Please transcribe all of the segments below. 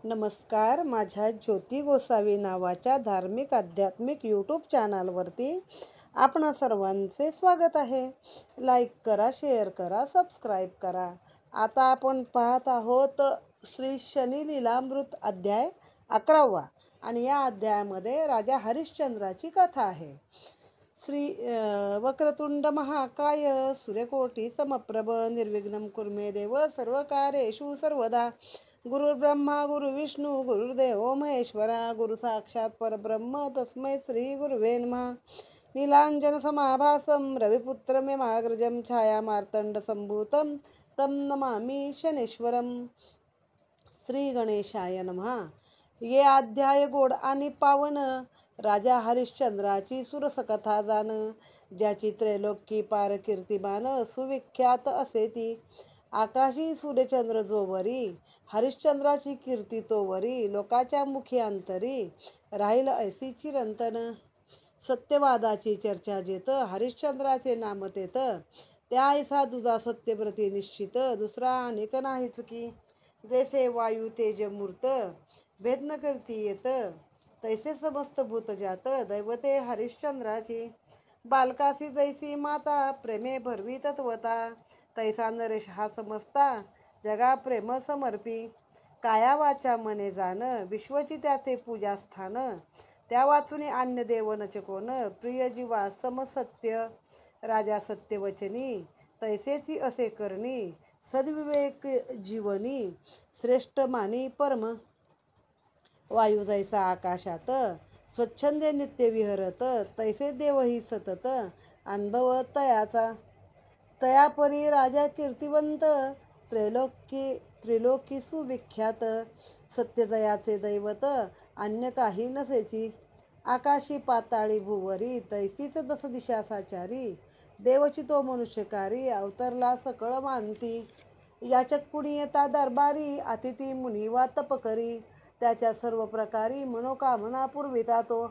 नमस्कार. माझ्या ज्योती गोसावी नावाच्या धार्मिक आध्यात्मिक यूट्यूब चॅनलवरती आपणा सर्वांचे स्वागत आहे. लाईक करा, शेअर करा, सबस्क्राईब करा. आता आपण पाहत आहोत श्री शनी लीलामृत अध्याय 11वा आणि या अध्यायामध्ये राजा हरिश्चंद्राची कथा आहे. श्री वक्रतुंड महाकाय सूर्यकोटी समप्रभ निर्विघ्नं कुर्मे देव सर्वकार्येषु सर्वदा. गुरुर्ब्रह्मा गुरुविष्णू गुरुर्देव महेश्वरा. गुरु साक्षात परब्रह्म तस्मै श्री गुरुवे नमः. नीलांजन समाभासं रविपुत्रमेमाग्रजं छायामार्तंड संभूतं तं नमामि शनेश्वरं. श्री गणेशाय नमः. ये अध्याय गोड आणि पावन. राजा हरिश्चंद्राची सुरसकथा जाण, ज्याची त्रैलोक्य पार कीर्तिमान सुविख्यात असे ती. आकाशी सूर्यचंद्र जोवरी, हरिश्चंद्राची कीर्ती तोवरी. लोकाच्या मुखी अंतरी राहील ऐसी चिरंतन. सत्यवादाची चर्चा जेत हरिश्चंद्राचे नाम तेत. त्या ऐसा तुझा सत्यव्रती निश्चित, दुसरा अनेक नाहीच की. जैसे वायू तेज मूर्त भेद न करती येत, तैसे समस्त भूत जात दैवते हरिश्चंद्राची. बालकासी जैसी माता प्रेमे भरवी तत्वता, तैसा नरेश हा समजता जगा प्रेम समर्पी. काया वाचा मने जाण विश्वची त्याचे पूजास्थान, त्या वाचुनी अन्य देव नच कोण. प्रिय जीवा समसत्य राजा सत्यवचनी, तैसेची असे करणी सद्विवेक जीवनी. श्रेष्ठ मानी परम वायू जैसा आकाशात, स्वच्छंदे नित्य विहरत, तैसे देवही सतत अनुभव तयाचा. तयापरी राजा कीर्तिवंत, त्रिलोकी सुविख्यात. सत्यजयाचे दैवत अन्य काही नसेची. आकाशी पाताळी भुवरी, तैसीच दस दिशा साचारी. देवची तो मनुष्यकारी, अवतरला सकळ मानती. याचक कुणी येता दरबारी, अतिथी मुनी वा तपकरी. त्याच्या सर्व प्रकारी मनोकामना पुरविता तो.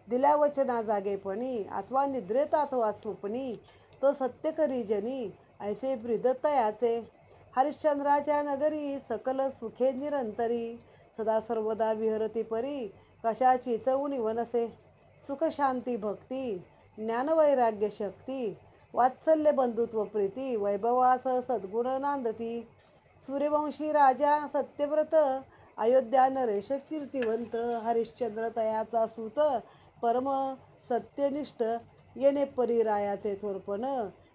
दिल्या वचना जागेपणी, अथवा निद्रेत अथवा स्वप्नी. तो सत्य करी जनी, ऐसे ब्रीद तयाचे. हरिश्चंद्राच्या नगरी सकल सुखे निरंतरी. सदा सर्वदा विहरती परी, कशाची उणीव नसे. सुख शांती भक्ती ज्ञान वैराग्य शक्ती, वात्सल्य बंधुत्व प्रीती. वैभवासह सद्गुण नांदती. सूर्यवंशी राजा सत्यव्रत, अयोध्या नरेश कीर्तिवंत. हरिश्चंद्र तयाचा सूत, परम सत्यनिष्ठ. येणे परी रायाचे थोरपण,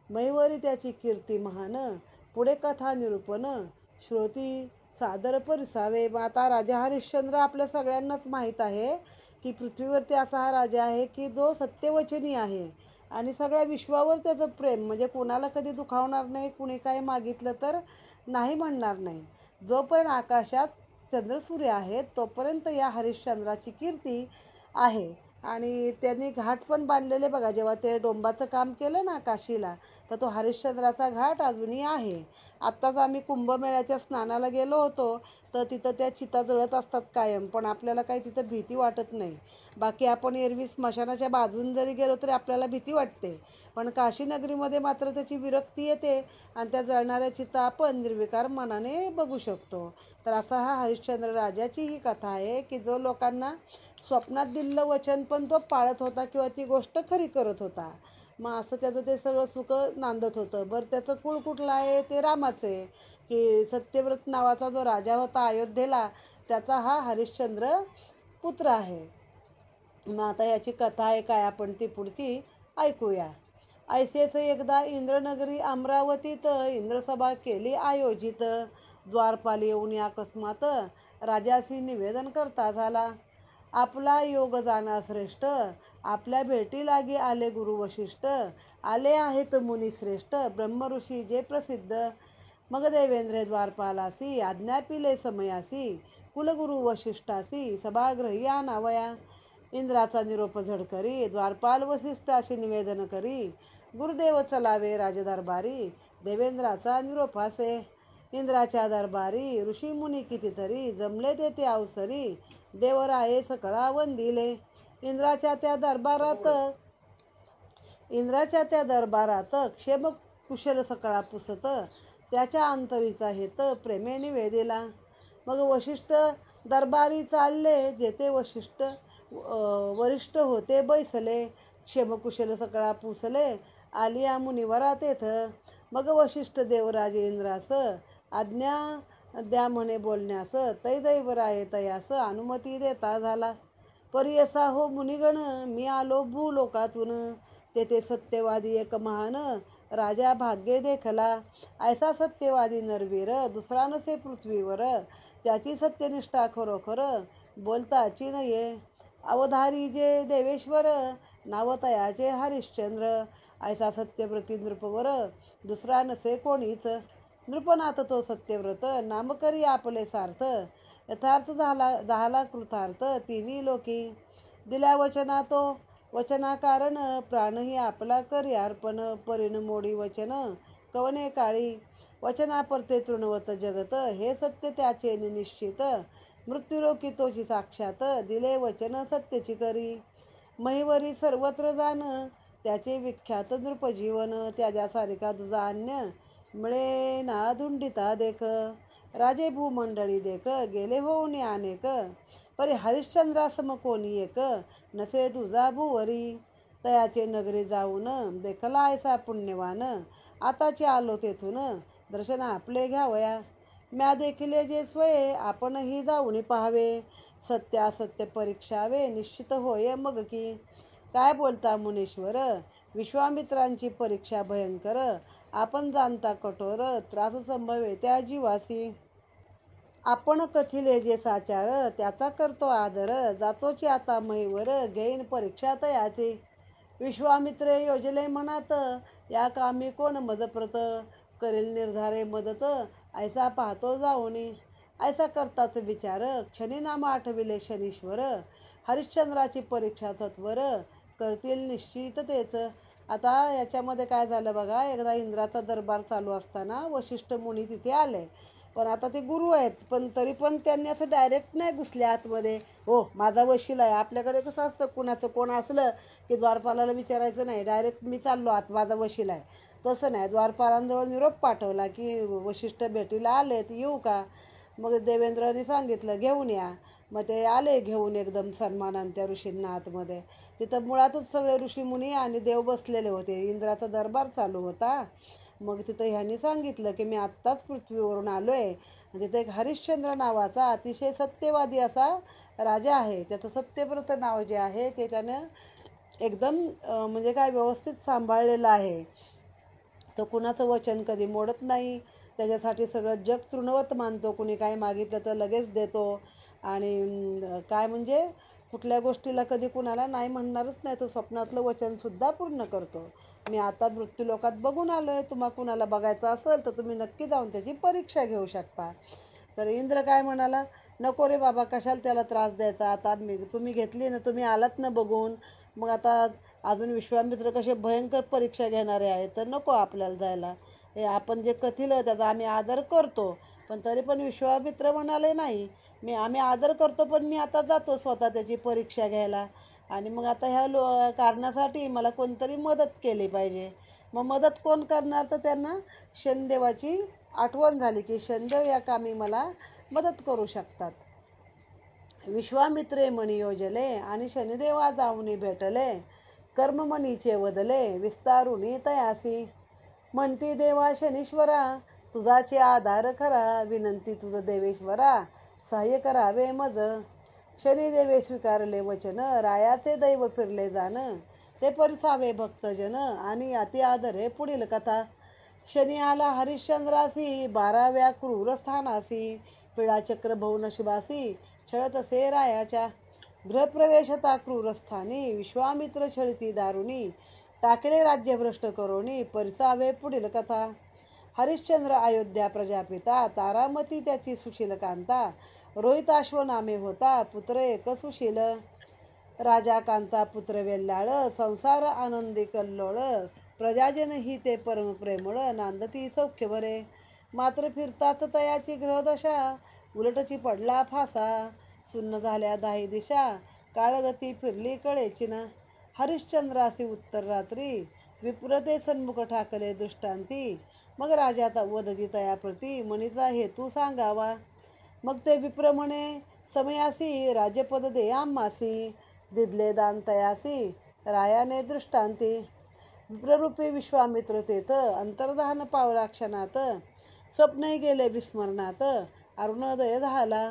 मैवरी त्याची कीर्ती महान. पुढे कथा निरूपण श्रोती सादर परिसावे. आता राजा हरिश्चंद्र आपल्या सगळ्यांनाच माहीत आहे की पृथ्वीवरती असा हा राजा आहे की जो सत्यवचनी आहे आणि सगळ्या विश्वावर त्याचं प्रेम, म्हणजे कोणाला कधी दुखावणार नाही, कुणी काय मागितलं तर नाही म्हणणार नाही. जोपर्यंत आकाशात चंद्रसूर्य आहेत तोपर्यंत या हरिश्चंद्राची कीर्ती आहे. आणि त्यांनी घाट पण बांधलेले बघा. जेव्हा ते डोंबाचं काम केलं ना काशीला, तर तो हरिश्चंद्राचा घाट अजूनही आहे. आत्ताच आम्ही कुंभमेळ्याच्या स्नानाला गेलो होतो, तर तिथं त्या चिता जळत असतात कायम, पण आपल्याला काही तिथं भीती वाटत नाही. बाकी आपण एरवी स्मशानाच्या बाजून जरी गेलो तरी आपल्याला भीती वाटते, पण काशी नगरीमध्ये मात्र त्याची विरक्ती येते आणि त्या जळणाऱ्या चिता आपण निर्विकार मनाने बघू शकतो. तर असा हा हरिश्चंद्र राजाची ही कथा आहे की जो लोकांना स्वप्नात दिलेलं वचन पण तो पाळत होता किंवा ती गोष्ट खरी करत होता. मग असं त्याचं ते सगळं सुख नांदत होतं. बरं, त्याचं कुळ कुठलं आहे? ते रामाचं आहे. की सत्यव्रत नावाचा जो राजा होता अयोध्येला, त्याचा हा हरिश्चंद्र पुत्र आहे. मग आता याची कथा आहे काय, आपण ती पुढची ऐकूया. ऐसेच एकदा इंद्रनगरी अमरावतीत इंद्रसभा केली आयोजित. द्वारपाल येऊन अकस्मात राजासी निवेदन करता झाला. आपला योग जाणा श्रेष्ठ, आपल्या भेटी लागी आले गुरु वशिष्ठ. आले आहेत मुनी श्रेष्ठ, ब्रह्मऋषी जे प्रसिद्ध. मग देवेंद्र द्वारपालासी आज्ञा पिले समयासी. कुलगुरु वशिष्ठासी सभागृही आणावया. इंद्राचा निरोप झडकरी, द्वारपाल वसिष्ठाशी निवेदन करी. गुरुदेव चलावे राजदरबारी, देवेंद्राचा निरोपासे. इंद्राच्या दरबारी ऋषीमुनी कितीतरी, जमले तेथे अवसरी. देवराये सकळा वंदिले. इंद्राच्या त्या दरबारात क्षेम कुशल सकळा पुसत. त्याच्या अंतरीचा हेत प्रेमे निवेदिला. मग वशिष्ठ दरबारी चालले, जेथे वशिष्ठ वरिष्ठ होते बैसले. क्षेमकुशल सकळा पुसले, आलिया मुनिवरा तेथ. मग वशिष्ठ देवराजे इंद्रास आज्ञा द्या म्हणे बोलण्यास. तै दैवराये तयास अनुमती देता झाला. परी असा हो मुनिगण, मी आलो भूलोकातून. तेथे सत्यवादी एक महान राजा भाग्ये देखला. ऐसा सत्यवादी नरवीर दुसरा नसे पृथ्वीवर. त्याची सत्यनिष्ठा खरोखर बोलताची नये. अवधारी जे देवेश्वर नाव तयाचे हरिश्चंद्र. ऐसा सत्यव्रती नृपवर दुसरा नसे कोणीच. नृपनाथ तो सत्यव्रत नाम करी आपले सार्थ. यथार्थ झाला कृतार्थ तिन्ही लोकी. दिल्या वचना तो वचना कारण प्राणही आपला करी अर्पण. परिण मोडी वचन कवने काळी. वचना परते तृणवत जगत हे सत्य त्याचे निश्चित. मृत्यूलोकी तोची साक्षात दिले वचन सत्यची करी. महिवरी सर्वत्र जाण त्याचे विख्यात नृपजीवन. त्याच्यासारिखा तुझा अन्य मिळे ना धुंडिता देख. राजे भूमंडळी देख गेले होऊन अनेक. परी हरिश्चंद्रासम कोणी एक नसे तुझा भुवरी. तयाचे नगरी जाऊन देखला ऐसा पुण्यवान. आताचे आलो तेथून दर्शन आपले घ्यावया. म्या देखिले जे स्वये आपणही जाऊन पाहावे. सत्यासत्य परीक्षावे निश्चित होय मग की. काय बोलता मुनीश्वर विश्वामित्रांची परीक्षा भयंकर. आपण जाणता कठोर त्रास संभवे त्या जीवासी. आपण कथिले जे साचार त्याचा करतो आदर. जातोची आता महिवर घेईन परीक्षा तयाची. विश्वामित्रे योजले मनात या कामी कोण मजप्रत. करेल निर्धारे मदत ऐसा पाहतो जाऊनी. ऐसा करताच विचार क्षणी नाम आठविले शनीश्वर. हरिश्चंद्राची परीक्षा तत्वर करतील निश्चित तेच. आता याच्यामध्ये काय झालं बघा, एकदा इंद्राचा दरबार चालू असताना वशिष्ठ मुनी तिथे आले. पण आता ते गुरु आहेत, पण तरी पण त्यांनी असं डायरेक्ट नाही घुसले आतमध्ये. हो माझा वशील आहे. आपल्याकडे कसं असतं, कुणाचं कोण असलं की द्वारपालाला विचारायचं नाही, डायरेक्ट मी चाललो आत, माझा वशील आहे. तसं नाही, द्वारपालांजवळ निरोप पाठवला की वशिष्ठ भेटीला आले तर येऊ का. मग देवेंद्राने सांगितलं घेऊन या. मग ते आले घेऊन एकदम सन्मानाने त्या ऋषींना आतमध्ये. तिथं मुळातच सगळे ऋषीमुनी आणि देव बसलेले होते. इंद्राचा दरबार चालू होता. मग तिथं ह्यांनी सांगितलं की मी आत्ताच पृथ्वीवरून आलो आहे. तिथं एक हरिश्चंद्र नावाचा अतिशय सत्यवादी असा राजा आहे. त्याचं सत्यव्रत नाव जे आहे ते त्यानं एकदम म्हणजे काय व्यवस्थित सांभाळलेलं आहे. तो कुणाचं वचन कधी मोडत नाही. त्याच्यासाठी सगळं जग तृणवत मानतो. कुणी काय मागितलं तर लगेच देतो. आणि काय म्हणजे कुठल्या गोष्टीला कधी कुणाला नाही म्हणणारच नाही. तो स्वप्नातलं वचनसुद्धा पूर्ण करतो. मी आता मृत्यूलोकात बघून आलो आहे. तुम्हा कुणाला बघायचं असेल तर तुम्ही नक्की जाऊन त्याची परीक्षा घेऊ शकता. तर इंद्र काय म्हणाला, नको रे बाबा, कशाला त्याला त्रास द्यायचा. आता तुम्ही घेतली ना, तुम्ही आलात ना बघून. मग आता अजून विश्वामित्र कसे भयंकर परीक्षा घेणारे आहेत, तर नको आपल्याला जायला. हे आपण जे कथिलं त्याचा आम्ही आदर करतो. पण तरी पण विश्वामित्र म्हणाले नाही, आम्ही आदर करतो पण मी आता जातो स्वतः त्याची परीक्षा घ्यायला. आणि मग आता ह्या कारणासाठी मला कोणतरी मदत केली पाहिजे. मग मदत कोण करणार, तर त्यांना शनिदेवाची आठवण झाली की शनिदेव या कामी मला मदत करू शकतात. विश्वामित्रे मणी योजले आणि शनिदेवा जाऊनी भेटले. कर्ममणीचे वदले विस्तारुनी तयासी. म्हणती देवा शनीश्वरा तुझाचे आधार खरा. विनंती तुझ देवेश्वरा सहाय्य करावे मज. शनिदेवे स्वीकारले वचन रायाचे दैव फिरले जाण. ते परिसावे भक्तजन आणि अति आदरे पुढील कथा. शनी आला हरिश्चंद्रासी 12व्या क्रूर स्थानासी. पिळाचक्र भव नशिबासी छळत असे रायाच्या. गृहप्रवेशता क्रूरस्थानी विश्वामित्र छळती दारुणी. टाकले राज्यभ्रष्ट करोनी परिसावे पुढील कथा. हरिश्चंद्र अयोध्या प्रजापिता तारामती त्याची सुशील कांता. रोहिताश्व नामे होता पुत्र एक सुशील. राजा कांता पुत्र वेल्लाळ संसार आनंदी कल्लोळ. प्रजाजन ही ते परमप्रेमळ नांदती सौख्य बरे. मात्र फिरताच तयाची ग्रहदशा उलटची पडला फासा. सुन्न झाल्या दाही दिशा काळगती फिरली कळेची ना. हरिश्चंद्रासी उत्तर रात्री विप्रते सन्मुख ठाकले दृष्टांती. मग राजा वदती तयाप्रती मनीचा हेतू सांगावा. मग ते विप्र म्हणे, समयासी राज्यपद दे आम्हासी, दिदले दान तयासी रायाने दृष्टांती. विप्ररूपी विश्वामित्र तेथ अंतर्धान पावला क्षणात, स्वप्नही गेले विस्मरणात अरुणोदय झाला.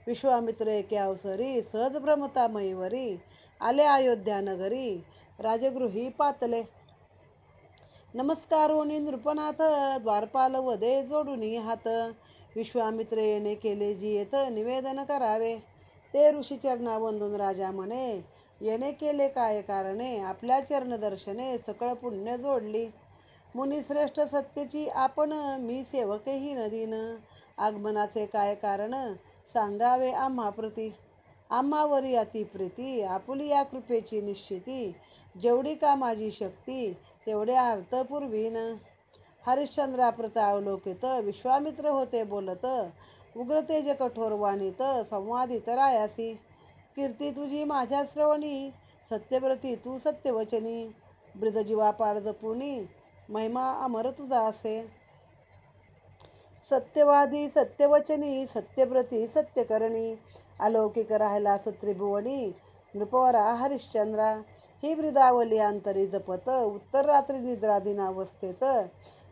विश्वामित्र एके अवसरी सहज भ्रमता मयीवरी, आले अयोध्या नगरी राजगृही पातले. नमस्कारोनी नृपनाथ, द्वारपाल वदे जोडुनी हात. विश्वामित्र येणे केले जी येत, निवेदन करावे. ते ऋषीचरणा वंदून राजा म्हणे, येणे केले काय कारणे, आपल्या चरणदर्शने सकळ पुण्य जोडली. मुनिश्रेष्ठ सत्यची आपण, मी सेवकही नदीन. आगमनाचे काय कारण, सांगावे आम्हाप्रती. आम्हावरी अतिप्रीती, आपुली या कृपेची निश्चिती. जेवढी का माझी शक्ती, तेवढे अर्थ पुरवीन. हरिश्चंद्राप्रत अवलोकित, विश्वामित्र होते बोलत. उग्रतेज कठोर वाणीत, संवादित रायासी. कीर्ती तुझी माझ्या श्रवणी, सत्यव्रती तू सत्यवचनी. ब्रीदजीवा पाड जपुनी, महिमा अमर तुझा असे. सत्यवादी सत्यवचनी, सत्यव्रती सत्यकरणी. अलौकिक राहिलास त्रिभुवनी, नृपवरा हरिश्चंद्रा. ही ब्रीदावली अंतरी जपत, उत्तर रात्री निद्राधीन अवस्थेत.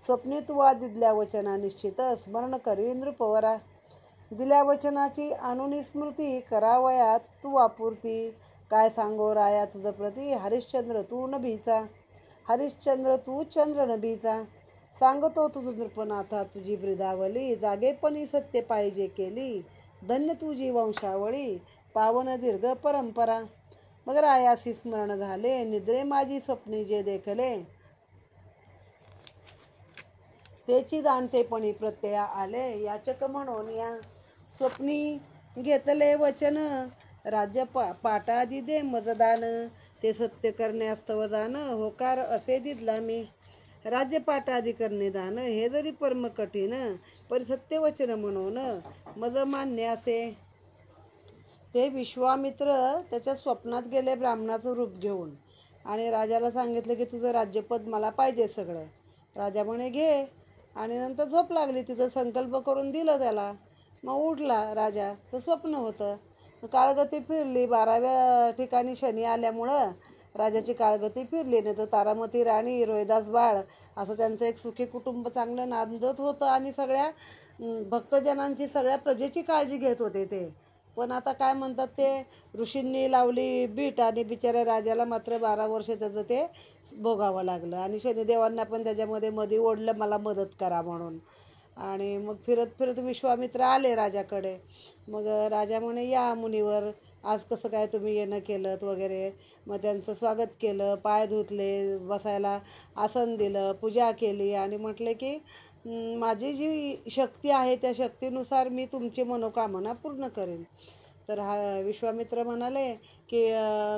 स्वप्नी तुवा दिदल्या वचना निश्चित, स्मरण करी नृपवरा. दिल्या वचनाची आणुनी स्मृती, करावया तू आपूर्ती. काय सांगो राया तुझ प्रती, हरिश्चंद्र तू नभीचा. हरिश्चंद्र तू चंद्र नभीचा. सांगतो तुझ नृपनाथा तुझी ब्रीदावली, जागेपणी सत्य पाहिजे केली. धन्य तुझी वंशावळी, पावन दीर्घ परंपरा. मग रायासी स्मरण झाले, निद्रे माझी स्वप्नी जे देखले. त्याची जाणतेपणी प्रत्यया आले, याचक म्हणून या. स्वप्नी घेतले वचन, राज्य पाटादी दे मजदान. ते सत्य करण्यास्तव जाण, होकार असे दिदला मी. राज्य पाटादी करणे दान, हे जरी परम कठीण. परी सत्य वचन म्हणून मज मान्य असे. ते विश्वामित्र त्याच्या स्वप्नात गेले ब्राह्मणाचं रूप घेऊन, आणि राजाला सांगितलं की तुझं राज्यपद मला पाहिजे सगळं. राजा म्हणे घे. आणि नंतर झोप लागली, तिथं संकल्प करून दिलं त्याला. मग उठला राजा, तर स्वप्न होतं. काळगती फिरली, 12व्या ठिकाणी शनी आल्यामुळं राजाची काळगती फिरली. नाही तर तारामती राणी, रोहिदास बाळ असं त्यांचं एक सुखी कुटुंब चांगलं नांदत होतं, आणि सगळ्या भक्तजनांची, सगळ्या प्रजेची काळजी घेत होते ते. पण आता काय म्हणतात, ते ऋषींनी लावली बीट, आणि बिचाऱ्या राजाला मात्र 12 वर्ष त्याचं ते भोगावं लागलं. आणि शनिदेवांना पण त्याच्यामध्ये मध्ये ओढलं, मला मदत करा म्हणून. आणि मग फिरत फिरत विश्वामित्र आले राजाकडे. मग राजा म्हणे, या मुनीवर, आज कसं काय तुम्ही येणं केलं वगैरे. मग त्यांचं स्वागत केलं, पाय धुतले, बसायला आसन दिलं, पूजा केली, आणि म्हटले की माझी जी शक्ती आहे त्या शक्तीनुसार मी तुमची मनोकामना पूर्ण करेन. तर विश्वामित्र म्हणाले की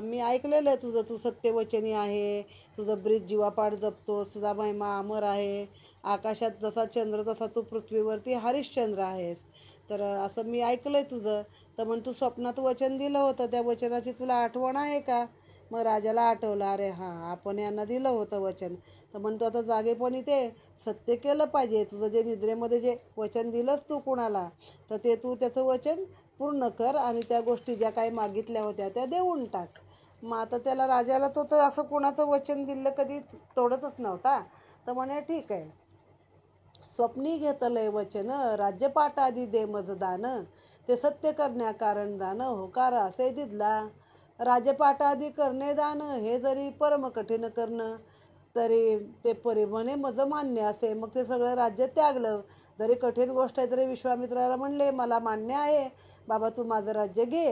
मी ऐकलेलं आहे तुझं, तू सत्यवचनी आहे, तुझं ब्रीद जीवापाड जपतोस, तुझा महिमा अमर आहे. आकाशात जसा चंद्र तसा तू पृथ्वीवरती हरिश्चंद्र आहेस. तर असं मी ऐकलं आहे तुझं. तर म्हण तू स्वप्नात वचन दिलं होतं, त्या वचनाची तुला आठवण आहे का? मग राजाला आठवलं, अरे हां, आपण यांना दिलं होतं वचन. तर म्हणतो आता जागेपणी ते सत्य केलं पाहिजे. तुझं जे निद्रेमध्ये जे वचन दिलंस तू कुणाला, तर ते तू त्याचं वचन पूर्ण कर, आणि त्या गोष्टी ज्या काही मागितल्या होत्या त्या देऊन टाक. मग आता त्याला राजाला तो तर असं कुणाचं वचन दिलं कधी तोडतच नव्हता. तर म्हणे ठीक आहे. स्वप्नी घेतलंय वचन, राज्यपाठादी दे मजदान. ते सत्य करण्या कारण दान, होकार असे दिदला. राज्यपाठादी करणे दान, हे जरी परम कठीण करणं, तरी ते परी म्हणे मज मान्य असे. मग ते सगळं राज्य त्यागलं. जरी कठीण गोष्ट आहे तरी विश्वामित्राला म्हणले, मला मान्य आहे बाबा, तू माझं राज्य घे.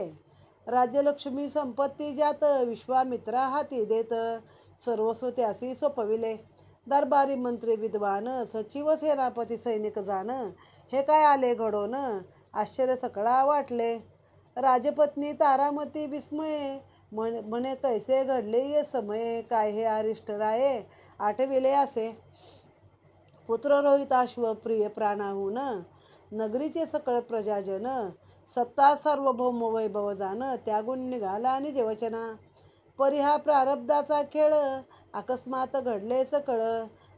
राज्यलक्ष्मी संपत्ती ज्यात, विश्वामित्रा हाती देत. सर्वस्व त्यासी सोपविले. दरबारी मंत्री विद्वान, सचिव सेनापती सैनिक जाण. हे काय आले घडोन, आश्चर्य सकळा वाटले. राजपत्नी तारामती विस्मये, म्हणे कैसे घडले ये समये. काय हे अरिष्ट राये, आठविले असे. पुत्र रोहिताश्व प्रिय प्राणाहून, नगरीचे सकळ प्रजाजन. सत्ता सार्वभौम वैभव जाण, त्यागून निघाला आणि जेवचना. परी हा प्रारब्धाचा खेळ, अकस्मात घडले सकळ.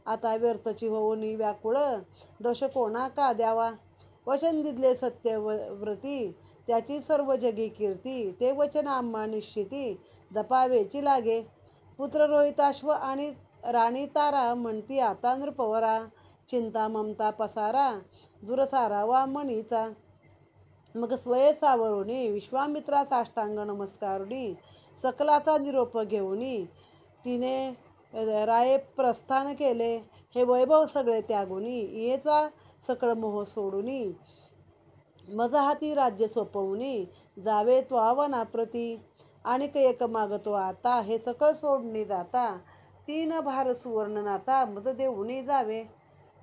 आता व्यर्थची होऊन व्याकुळ, दोष कोणा का द्यावा. वचन दिले सत्यव्रती, त्याची सर्व जगी कीर्ती. ते वचन आम्हा निश्चिती, जपावेची लागे. पुत्र रोहिताश्व आणि राणी तारा, म्हणती आता नृपवरा. चिंता ममता पसारा, दुरसारावा मणीचा. मग स्वये सावरुणी, विश्वामित्रा साष्टांग नमस्कारुणी. सकलाचा निरोप घेऊनी, तिने राये प्रस्थान केले. हे वैभव सगळे त्यागुनी, येचा सकळ मोह सोडूनी. मज हाती राज्य सोपवूनी, जावे तो वनाप्रती. आणिक एक मागतो आता, हे सकळ सोडणी जाता. 3 भार सुवर्ण नाता, मज देऊनी जावे.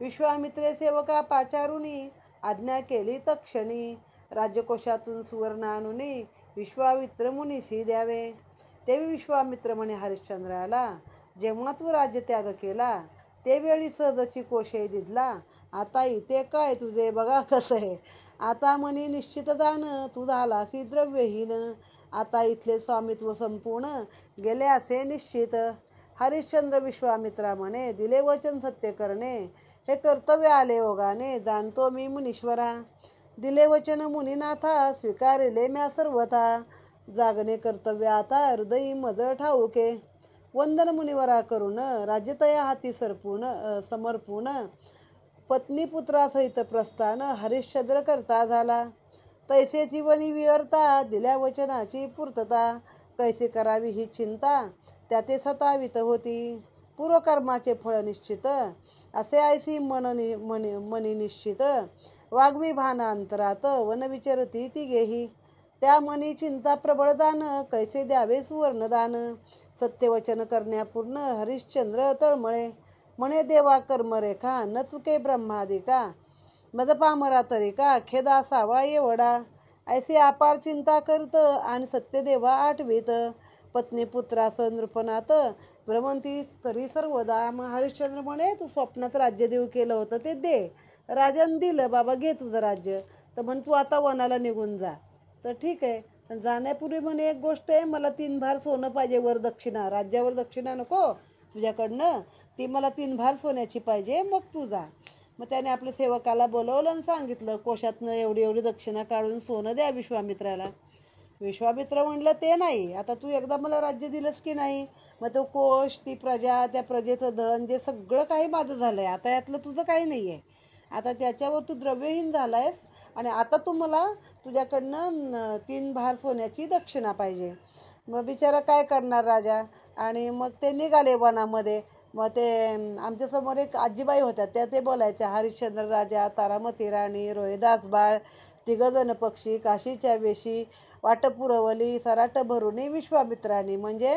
विश्वामित्रे सेवका पाचारुनी, आज्ञा केली तक्षणी. राज्यकोशातून सुवर्ण आणुनी, विश्वामित्र मुनीसी द्यावे. तेवी विश्वामित्र म्हणे हरिश्चंद्राला, जेव्हा तू राज्य त्याग केला, ते वेळी सहजची कोशे दिदला. आता इथे काय तुझे बघा कसं. आता म्हणी निश्चित जाण, तू झालासी द्रव्यहीन. आता इथले स्वामित्व संपूर्ण, गेले असे निश्चित. हरिश्चंद्र विश्वामित्रा म्हणे, दिले वचन सत्य करणे, हे कर्तव्य आले ओगाने. जाणतो मी मुनीश्वरा, दिले वचन मुनीनाथा, स्वीकारिले म्या सर्वथा. जागणे कर्तव्य आता, हृदयी मज ठाऊके. वंदन मुनिवरा करून, राज्य तया हाती समर्पून. पत्नी पुत्रासहित प्रस्थान, हरिश्चंद्र करता झाला. तैसेची वनी विहरता, दिल्या वचनाची पूर्तता. कैसे करावी ही चिंता, त्याते सतावित होती. पूर्वकर्माचे फळ निश्चित, असे ऐसी मनी निश्चित. वाग्मी भान अंतरात, वन विचरती तिघेही. त्या मनी चिंता प्रबळ जाण, कैसे द्यावे सुवर्णदान. सत्यवचन करण्यापूर्ण, हरिश्चंद्र तळमळे. म्हणे देवा कर्मरेखा, न चुके ब्रह्मादिका. मज पामरा तरिका, खेदा असावा एवढा. ऐसे अपार चिंता करत, आणि सत्यदेवा आठवीत. पत्नी पुत्रास नृपनाथ, भ्रमंती करी सर्वदा. मग हरिश्चंद्र म्हणे, तू स्वप्नात राज्य देऊ केलं होतं ते दे. राजाने दिलं, बाबा घे तुझं राज्य. तर म्हण तू आता वनाला निघून जा. तर ठीक आहे. जाण्यापूर्वी म्हणे एक गोष्ट आहे, मला 3 भार सोनं पाहिजे वर दक्षिणा. राज्यावर दक्षिणा नको तुझ्याकडनं, ती मला 3 भार सोन्याची पाहिजे, मग तू जा. मग त्याने आपल्या सेवकाला बोलवलं आणि सांगितलं, कोशातनं एवढी एवढी दक्षिणा काढून सोनं द्या विश्वामित्राला. विश्वामित्र म्हणलं ते नाही, आता तू एकदा मला राज्य दिलंस की नाही, मग तो कोश, ती प्रजा, त्या प्रजेचं धन, जे सगळं काही माझं झालं आहे, आता यातलं तुझं काही नाही आहे. आता त्याच्यावर तू द्रव्यहीन झाला आहेस, आणि आता तू मला तुझ्याकडनं 3 भार सोन्याची दक्षिणा पाहिजे. मग बिचारा काय करणार राजा. आणि मग ते निघाले वनामध्ये. मग ते आमच्यासमोर एक आजीबाई होत्या, त्या ते बोलायच्या, हरिश्चंद्र राजा, तारामती राणी, रोहिदास बाळ, 3 जण पक्षी, काशीच्या वेशी, वाट पुरवली सराट भरुनी विश्वामित्रानी. म्हणजे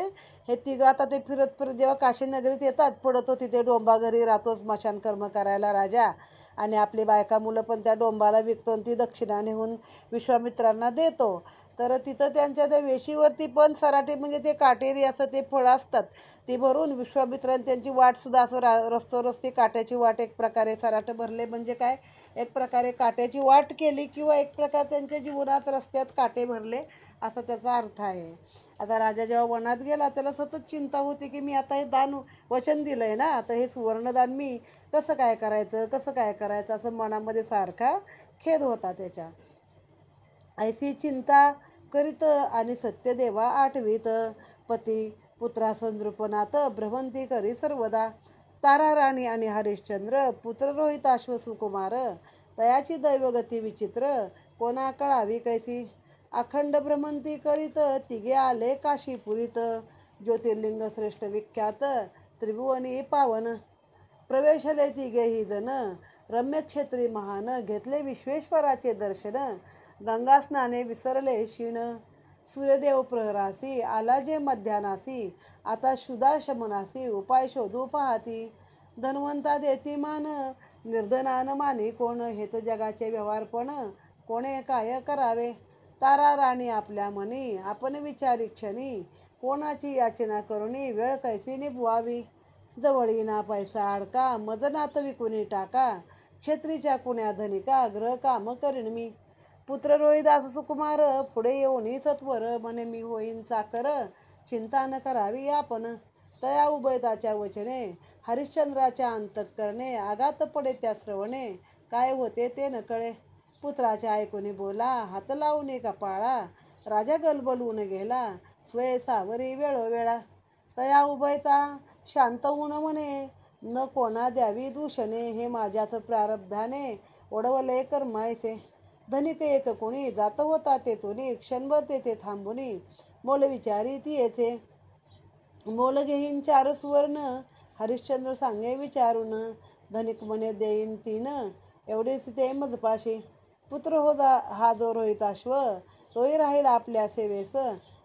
हे 3 आता ते फिरत फिरत जेव्हा काशी नगरीत येतात, पडत होती ते डोंबा घरी राहतो स्मशान कर्म करायला राजा, आणि आपली बायका मुलं पण त्या डोंबाला विकतो, ती दक्षिणा नेऊन विश्वामित्रांना देतो. तर तिथं त्यांच्या त्या वेशीवरती पण सराटे, म्हणजे ते काटेरी असं ते फळं असतात, ती भरून विश्वामित्रांनी त्यांची वाटसुद्धा असं रस्तोरस्ती काट्याची वाट, एक प्रकारे सराट भरले म्हणजे काय, एक प्रकारे काट्याची वाट केली, किंवा एक प्रकार त्यांच्या जीवनात रस्त्यात काटे भरले, असा त्याचा अर्थ आहे. आता राजा जेव्हा वनात गेला, त्याला सतत चिंता होती की मी आता हे दान वचन दिलं आहे ना, आता हे सुवर्णदान मी कसं काय करायचं असं मनामध्ये सारखा खेद होता त्याच्या. ऐसी चिंता करीत, आणि सत्यदेवा आठवीत. पती पुत्रास नृपनाथ, भ्रमंती करी सर्वदा. तारा राणी आणि हरिश्चंद्र, पुत्र रोहिताश्व सुकुमार. तयाची दैवगती विचित्र, कोणा कळावी कैसी. अखंड भ्रमंती करीत, तिघे आले काशीपुरीत. ज्योतिर्लिंग श्रेष्ठ विख्यात, त्रिभुवनी पावन. प्रवेशले तिघेही जण, रम्यक्षेत्री महान. घेतले विश्वेश्वराचे दर्शन, गंगा स्नाने विसरले क्षीण. सूर्यदेव प्रहरासी, आला जे मध्यानासी. आता शुदा शमनासी, उपाय शोधू पाहती. धन्वंता देती मान, निर्धनान मानी कोण. हेच जगाचे व्यवहारपण, कोणे काय करावे. तारा राणी आपल्या मनी, आपण विचारी क्षणी. कोणाची याचना करुणी, वेळ कैसी निभवावी. जवळी ना पैसा अडका, मज नात विकुनी टाका. क्षेत्रीच्या कुण्या धनिका, ग्रह काम करीन मी. पुत्र रोहिदास सुकुमार, पुढे येऊनी सत्वर. म्हणे मी होईन चाकर, चिंता न करावी आपण. तया उभयताच्या वचने, हरिश्चंद्राच्या अंतःकरणे. आघात पडे त्या श्रवणे, काय होते ते न कळे. पुत्राचे ऐकून बोला, हात लावून कपाळा. राजा गलबलून गेला, स्वय सावरी वेळोवेळा. तया उभयता शांत होऊन म्हणे, न कोणा द्यावी दूषणे. हे माझ्याच प्रारब्धाने ओढवले कर्मायसे. धनिक एक कोणी जात होता तेथुनी, क्षणभर तेथे थांबुनी मोल विचारी ती येथे. मोल घेईन 4 सुवर्ण, हरिश्चंद्र सांगे विचारून. धनिक म्हणे देईन 3, एवढेच ते मजपाशी. पुत्र हा जो रोहिताश्व, तोही राहील आपल्या सेवेस.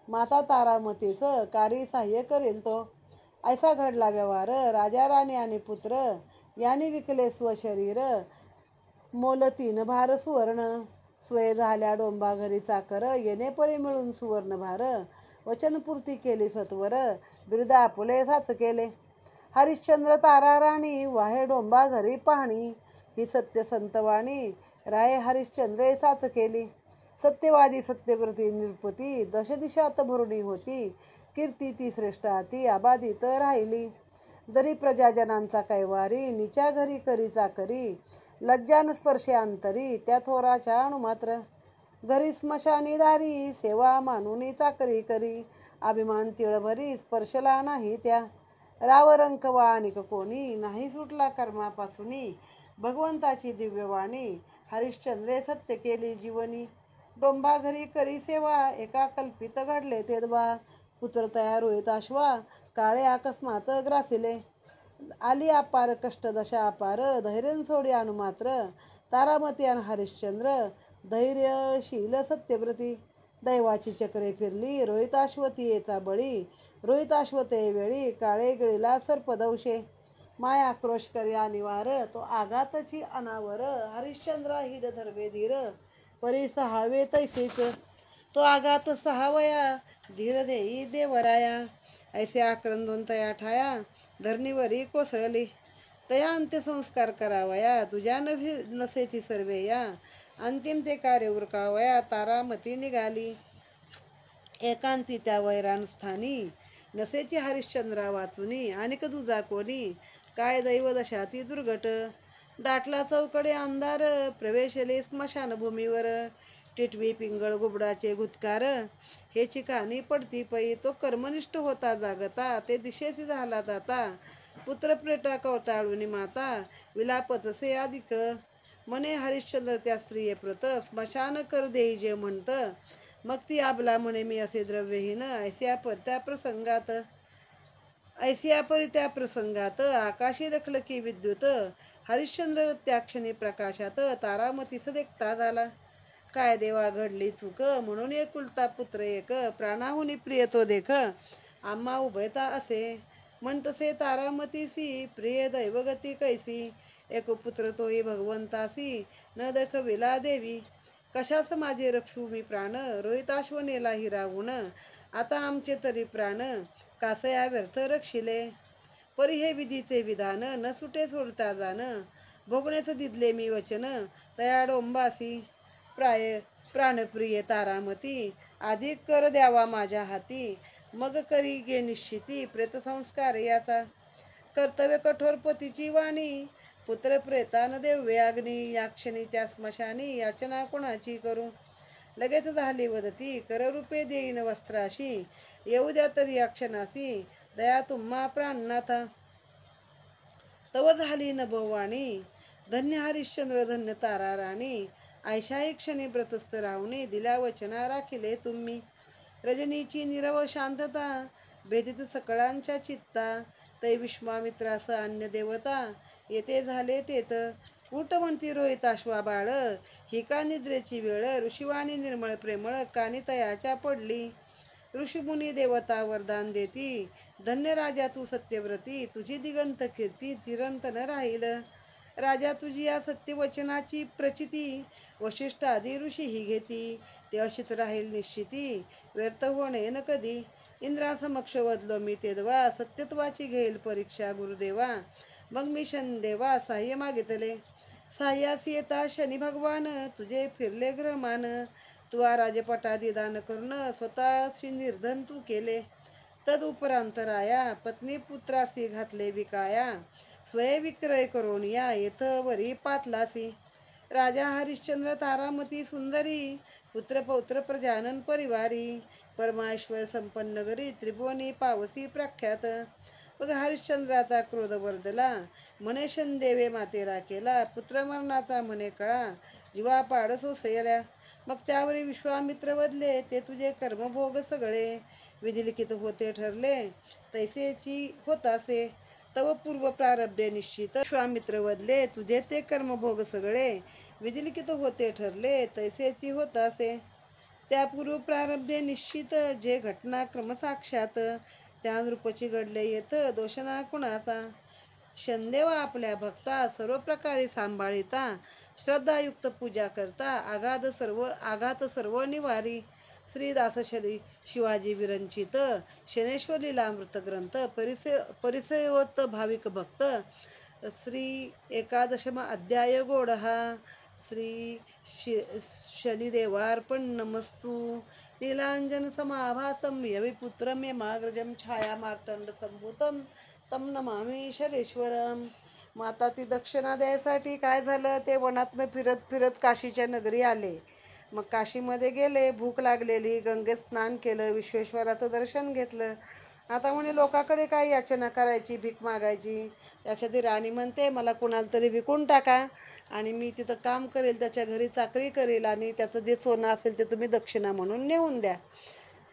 माता तारामतीस कार्य सहाय्य करेल तो. ऐसा घडला व्यवहार, राजा राणी आणि पुत्र यांनी विकले स्वशरीर. मोल 3 भार सुवर्ण. स्वय झाल्या डोंबा घरी चाकर, येणे परी मिळून सुवर्ण भार. वचनपूर्ती केली सत्वर, बिरुद आपुले साच केले. हरिश्चंद्र तारा राणी, वाहे डोंबा घरी पाहणी. ही सत्य संतवाणी, राये हरिश्चंद्रे साच केली. सत्यवादी सत्यव्रती नृपती, दशदिशात भरुणी होती. कीर्ती ती श्रेष्ठ हाती, अबाधित राहिली. जरी प्रजाजनांचा कैवारी, निच्या घरी करी चाकरी. लज्जान स्पर्शे अंतरी, त्या थोराच्या अणुमात्र. घरी स्मशानी दारी, सेवा मानुनी चाकरी करी. अभिमान तिळभरी, स्पर्शला नाही त्या. राव रंक वा आणिक कोणी, नाही सुटला कर्मापासूनी. भगवंताची दिव्यवाणी, हरिश्चंद्रे सत्य केली जीवनी. डोंबा घरी करी सेवा, एका कल्पित घडले ते बा. पुत्र तया रोहिताश्वा, काळे अकस्मात ग्रासिले. आली अपार कष्ट दशा अपार, धैर्य सोडी अनुमात्र. तारामती आणि हरिश्चंद्र, धैर्यशील सत्यव्रती. दैवाची चक्रे फिरली, रोहिताश्वतीयेचा बळी. रोहिताश्वते वेळी, काळे गिळीला सर्पदंशे. माय आक्रोश करी अनिवार, तो आघातची अनावर. हरिश्चंद्रा हिर धर्मे धीर, परी सहावे तैसेच. तो आघात सहावया, धीर देई देवराया. ऐसे आक्रंदून तया ठाया, धरणीवरी कोसळली. तया अंत्यसंस्कार करावया, तुझ्या नसेची सर्वे या. अंतिम ते कार्य उरकावया, तारामती निघाली. एकांती त्या वैराण स्थानी, नसेची हरिश्चंद्रा वाचुनी. अनिक दुजा कोणी, काय दैव दशाती दुर्घट. दाटला चौकडे अंधार, प्रवेशले स्मशानभूमीवर. टिटवी पिंगळ गुबडाचे गुत्कार, हे चिकानी पडती पै. तो कर्मनिष्ठ होता जागता, ते दिशेशी झाला जाता. पुत्र प्रेटा कवताळुनी माता, विलापतसे अधिक. म्हणे हरिश्चंद्र त्या स्त्रिये प्रत, स्मशान कर देई जे म्हणत. मग ती आबला म्हणे मी असे द्रव्यहीन. ऐसिया परी त्या प्रसंगात, आकाशी रखल की विद्युत. हरिश्चंद्र त्या क्षणी प्रकाशात, तारामतीस देखता झाला. काय देवा घडली चूक, म्हणून एकुलता पुत्र एक. प्राणाहुनी प्रिय तो देख, आम्हा उभयता असे. म्हणतसे तारामतीसी, प्रिय दैवगती कैसी. एक पुत्र तोही भगवंतासी, न दखविला देवी. कशास माझे रक्षू मी प्राण, रोहिताश्वनेला हिरावून. आता आमचे तरी प्राण, कासया व्यर्थ रक्षिले. परी हे विधीचे विधान, न सुटे सोडता जाण. भोगण्याच दिदले मी वचन, तया डोंबासी. प्राणप्रिय तारामती, अधिक कर द्यावा माझ्या हाती. मग करी गे निश्चिती, प्रेतसंस्कार याचा. कर्तव्य कठोर पतीची वाणी, पुत्र प्रेतान देव्य अग्नी. या क्षणी त्या स्मशानी, याचना कोणाची करू. लगेच झाली वदती, कररूपे देईन वस्त्राशी. येऊ द्या तरी या क्षणासी, दया तुम्हा प्राणनाथा. तव झाली नभोवाणी, धन्य हरिश्चंद्र धन्य तारा राणी. ऐशाही क्षणी व्रतस्थ राहुनी, दिल्या वचना राखिले तुम्ही. रजनीची निरव शांतता, भेदित सकळांच्या चित्ता. तै विश्वामित्रास अन्य देवता, येथे झाले तेत. उठ म्हणती रोहिताश्वा बाळ, ही का निद्रेची वेळ. ऋषिवाणी निर्मळ प्रेमळ, कानी तयाच्या पडली. ऋषिमुनी देवता वरदान देती, धन्य राजा तू सत्यव्रती. तुझी दिगंत कीर्ती चिरंत न राहील. राजा तुझी या सत्यवचनाची प्रचिती, वशिष्ठ आदी ऋषी ही घेती. ते अशीच राहील निश्चिती, व्यर्थ होणे न कधी. इंद्रासमक्ष वदलो मी तेदवा, सत्यत्वाची घेईल परीक्षा गुरुदेवा. मग मी शनिदेवा साह्य मागितले. साह्यास येता शनी भगवान, तुझे फिरले ग्रहमान. तुवा राजपटादी दान करून, स्वतःशी निर्धन तू केले. तद उपरांत राया, पत्नी पुत्रासी घातले विकाया. स्वय विक्रय करून या, येथ वरी पातलासी. राजा हरिश्चंद्र तारामती सुंदरी, पुत्र पौत्र प्रजानन परिवारी, परमाश्वर संपन्न गरी, त्रिभुवनी पावसी प्रख्यात. मग हरिश्चंद्राचा क्रोध वर्धला, म्हणे शनदेवे मातेरा केला, पुत्र मरणाचा म्हणे कळा, जीवा पाडसो सयल्या. मग त्यावरी विश्वामित्र वदले, ते तुझे कर्मभोग सगळे, विधिलिखित होते ठरले, तैसेची होतासे. तव पूर्व प्रारब्धे निश्चित. विश्वामित्र वदले, तुझे ते कर्मभोग सगळे, विधिलिखित होते ठरले, तैसेची होतासे. त्यापूर्व प्रारब्धे निश्चित, जे घटनाक्रम साक्षात, त्या रूपची घडले येत, दोषणा कुणाचा. शनदेवा आपल्या भक्ता, सर्व प्रकारे सांभाळिता, श्रद्धायुक्त पूजा करता, आघात सर्व निवारी. श्रीदासशरी शिवाजी विरंचित, शनेश्वर लीलामृत ग्रंथ, परिचयोत भाविक भक्त. श्री एकादशम अध्याय गोडहा. श्री शनिदेवार्पण नमस्तु. नीलांजन समाभासं यविपुत्रं यमाग्रजं छाया मार्तंड संभूतं तम नमामि शरेश्वरम. मग आता ती दक्षिणा द्यायसाठी काय झालं, ते वनातनं फिरत फिरत काशीच्या नगरी आले. मग काशीमध्ये गेले, भूक लागलेली, गंगेत स्नान केलं, विश्वेश्वराचं दर्शन घेतलं. आता म्हणे लोकाकडे काय याचना करायची, भीक मागायची. त्याच्या ती राणी म्हणते, मला कुणाला तरी विकून टाका आणि मी तिथं काम करेल, त्याच्या घरी चाकरी करेल आणि त्याचं जे सोनं असेल ते तुम्ही दक्षिणा म्हणून नेऊन द्या.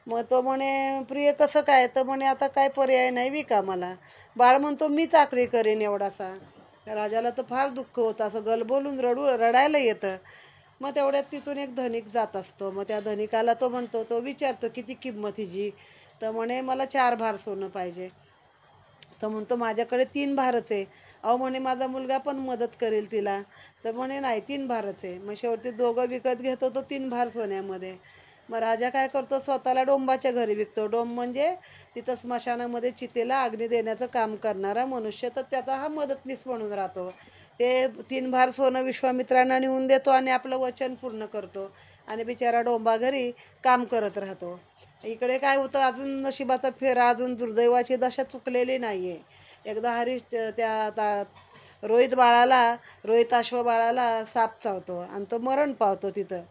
मग तो म्हणे, प्रिय कसं काय? तर म्हणे, आता काय पर्याय नाही, विका मला. बाळ म्हणतो, मी चाकरी करेन एवढासा. त्या राजाला तर फार दुःख होतं, असं गलबोलून रडायला येतं. मग तेवढ्यात तिथून एक धनिक जात असतो. मग त्या धनिकाला तो म्हणतो, तो विचारतो किती किंमत हिची. तर म्हणे, मला 4 भार सोनं पाहिजे. तर म्हणतो, माझ्याकडे 3 भारच आहे. अहो म्हणे, माझा मुलगा पण मदत करेल तिला. तर म्हणे, नाही, 3 भारच आहे. मग शेवटी दोघं विकत घेतो तो 3 भार सोन्यामध्ये. मग राजा काय करतो, स्वतःला डोंबाच्या घरी विकतो. डोंब म्हणजे तिथं स्मशानामध्ये चितेला अग्नी देण्याचं काम करणारा मनुष्य, तर त्याचा हा मदतनीस म्हणून राहतो. ते 3 भार सोनं विश्वामित्रांना नेऊन देतो आणि आपलं वचन पूर्ण करतो आणि बिचारा डोंबा घरी काम करत राहतो. इकडे काय होतं, अजून नशिबाचा फेरा, अजून दुर्दैवाची दशा चुकलेली नाही आहे. एकदा रोहिताश्व बाळाला साप चावतो आणि तो मरण पावतो तिथं.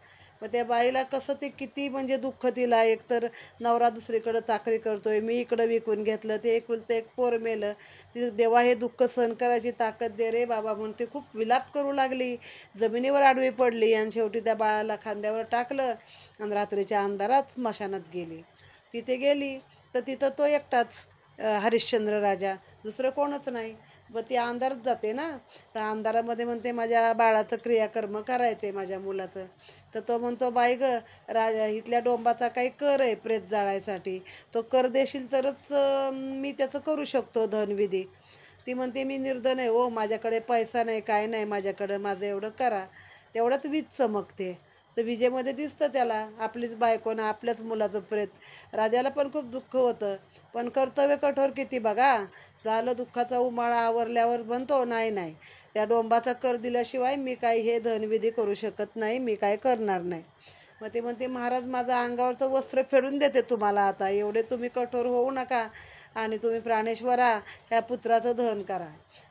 मग त्या बाईला कसं ते किती म्हणजे दुःख तिला, एकतर नवरा दुसरीकडं चाकरी करतोय, मी इकडं विकून घेतलं, ते एकुलतं एक पोर मेलं. ती देवा हे दुःख सहन करायची ताकद दे रे बाबा म्हणून ती खूप विलाप करू लागली, जमिनीवर आडवी पडली आणि शेवटी त्या बाळाला खांद्यावर टाकलं आणि रात्रीच्या अंधारात स्मशानात गेली. तिथे गेली तर तिथं तो एकटाच, हरिश्चंद्र राजा, दुसरं कोणच नाही. व ती अंधारात जाते ना, तर अंधारामध्ये म्हणते, माझ्या बाळाचं क्रियाकर्म करायचं आहे, माझ्या मुलाचं. तर तो म्हणतो, बाई ग राजा, इथल्या डोंबाचा काही कर आहे प्रेत जाळायसाठी, तो कर देशील तरच मी त्याचं करू शकतो धनविधी. ती म्हणते, मी निर्धन आहे हो, माझ्याकडे पैसा नाही, काय नाही माझ्याकडं, माझं एवढं करा. तेवढ्यात वीज चमकते. तर विजेमध्ये दिसतं त्याला आपलीच बायको ना आपल्याच मुलाचं प्रेत. राजाला पण खूप दुःख होतं, पण कर्तव्य कठोर किती बघा. झालं दुःखाचा उमाळा आवरल्यावर म्हणतो, नाही नाही, त्या डोंबाचा कर दिल्याशिवाय मी काही हे धनविधी करू शकत नाही, मी काय करणार नाही. मग ते म्हणते, महाराज माझं अंगावरचं वस्त्र फेडून देते तुम्हाला, आता एवढे तुम्ही कठोर होऊ नका आणि तुम्ही प्राणेश्वरा ह्या पुत्राचं दहन करा.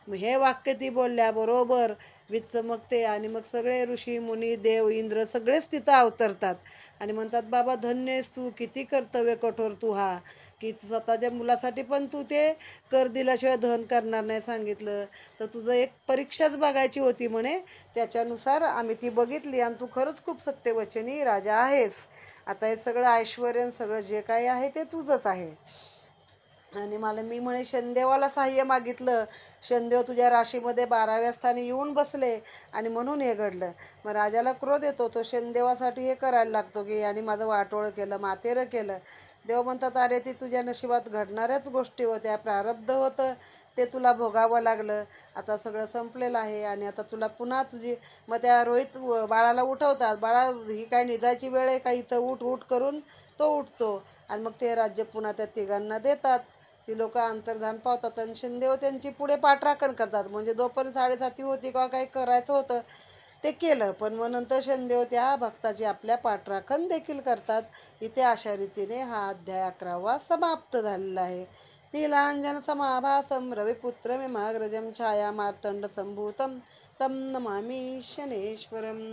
मग हे वाक्य ती बोलल्याबरोबर वीज चमकते आणि मग सगळे ऋषी मुनी देव इंद्र सगळेच तिथं अवतरतात आणि म्हणतात, बाबा धन्य आहेस तू, किती कर्तव्य कठोर तू हा, की स्वतःच्या मुलासाठी पण तू ते कर दिल्याशिवाय दहन करणार नाही सांगितलं. तर तुझं एक परीक्षाच बघायची होती म्हणे, त्याच्यानुसार आम्ही ती बघितली आणि तू खरंच खूप सत्यवचनी राजा आहेस. आता हे सगळं ऐश्वर सगळं जे काही आहे ते तुझंच आहे. आणि मी म्हणे शनिदेवाला सहाय्य मागितलं, शनिदेव तुझ्या राशीमध्ये 12व्या स्थानी येऊन बसले आणि म्हणून हे घडलं. मग राजाला क्रोध येतो, तो शनिदेवासाठी हे करायला लागतो की आणि माझं वाटोळं केलं, मातेरं केलं. देव म्हणतात, अरे ती तुझ्या नशिबात घडणाऱ्याच गोष्टी होत्या, प्रारब्ध होतं, ते तुला भोगावं लागलं. आता सगळं संपलेलं आहे आणि आता तुला पुन्हा तुझी. मग त्या बाळाला उठवतात, बाळा ही काय निजायची वेळ आहे का, इथं उठ उठ करून तो उठतो आणि मग ते राज्य पुन्हा त्या तिघांना देतात. ती लोक अंतर्धान पावतात आणि शिंदेव त्यांची पुढे पाठराखण करतात. म्हणजे जोपर्यंत 7:30 होती किंवा काही करायचं होतं ते केलं, पण मग नंतर शनिदेव त्या भक्ताची आपल्या पाठराखण देखील करतात. इथे अशा रीतीने हा अध्याय 11वा समाप्त झालेला आहे. नीलाञ्जनसमाभासं रविपुत्रमिमाग्रजं छायामार्तण्डसम्भूतं तं नमामि शनेश्वरम्।